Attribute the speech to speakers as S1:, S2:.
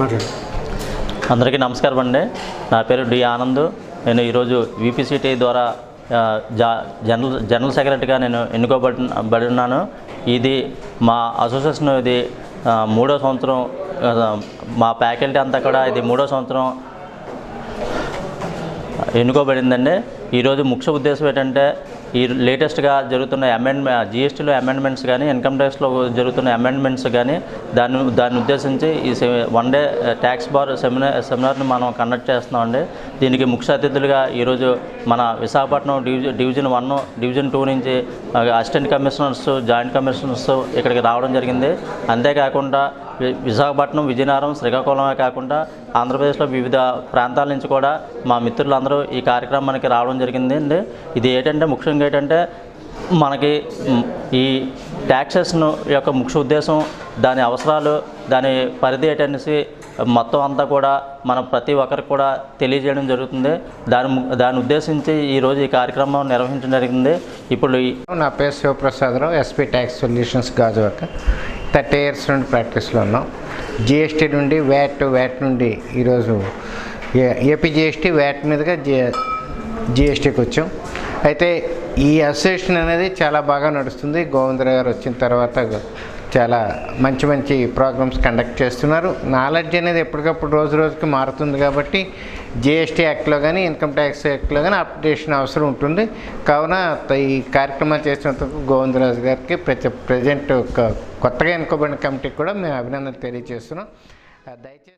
S1: అందరికీ నమస్కారం అండి. నా పేరు డి ఆనంద్. నేను ఈరోజు విపిసిటీ ద్వారా జనరల్ సెక్రటరీగా నేను ఎన్నుకోబడి ఉన్నాను. ఇది మా అసోసియేషన్ ఇది 3వ సంవత్సరం. మా ఫ్యాకల్టీ అంతా కూడా ఇది 3వ సంవత్సరం ఎన్నుకోబడిందండి. ఈరోజు ముఖ్య ఉద్దేశం ఏంటంటే ఈ లేటెస్ట్గా జరుగుతున్న జిఎస్టీలో అమెండ్మెంట్స్ కానీ ఇన్కమ్ ట్యాక్స్లో జరుగుతున్న అమెండ్మెంట్స్ కానీ దాన్ని ఉద్దేశించి ఈ 1 డే ట్యాక్స్ బార్ సెమినార్ని మనం కండక్ట్ చేస్తున్నామండి. దీనికి ముఖ్య అతిథులుగా ఈరోజు మన విశాఖపట్నం డివిజన్ 1, డివిజన్ 2 నుంచి అసిస్టెంట్ కమిషనర్స్, జాయింట్ కమిషనర్స్ ఇక్కడికి రావడం జరిగింది. అంతేకాకుండా విశాఖపట్నం, విజయనగరం, శ్రీకాకుళమే కాకుండా ఆంధ్రప్రదేశ్లో వివిధ ప్రాంతాల నుంచి కూడా మా మిత్రులందరూ ఈ కార్యక్రమానికి రావడం జరిగింది అండి. ఇది ఏంటంటే ముఖ్యంగా ఏంటంటే మనకి ఈ ట్యాక్సెస్ను యొక్క ముఖ్య ఉద్దేశం, దాని అవసరాలు, దాని పరిధి ఏంటనేసి మొత్తం అంతా కూడా మనం ప్రతి ఒక్కరికి కూడా తెలియజేయడం జరుగుతుంది. దాన్ని ఉద్దేశించి ఈరోజు ఈ కార్యక్రమం నిర్వహించడం జరిగింది. ఇప్పుడు
S2: నా పేరు Sivaprasadarao, SP tax solutions Gajuwaka. 30 years నుండి ప్రాక్టీస్లో ఉన్నాం. జిఎస్టీ నుండి వ్యాట్ నుండి ఈరోజు ఏపీ జిఎస్టీ వ్యాట్ మీదుగా జిఎస్టీకి వచ్చాం. అయితే ఈ అసోసియేషన్ అనేది చాలా బాగా నడుస్తుంది. గోవిందరావు గారు వచ్చిన తర్వాత చాలా మంచి ప్రోగ్రామ్స్ కండక్ట్ చేస్తున్నారు. నాలెడ్జ్ అనేది ఎప్పటికప్పుడు రోజుకి మారుతుంది కాబట్టి జిఎస్టీ యాక్ట్లో కానీ ఇన్కమ్ ట్యాక్స్ యాక్ట్లో కానీ అప్డేషన్ అవసరం ఉంటుంది. కావున ఈ కార్యక్రమాలు చేసినందుకు గోవిందరాజు గారికి ప్రజెంట్ కొత్తగా ఎన్నుకోబడిన కమిటీకి కూడా మేము అభినందనలు తెలియజేస్తున్నాం. దయచేసి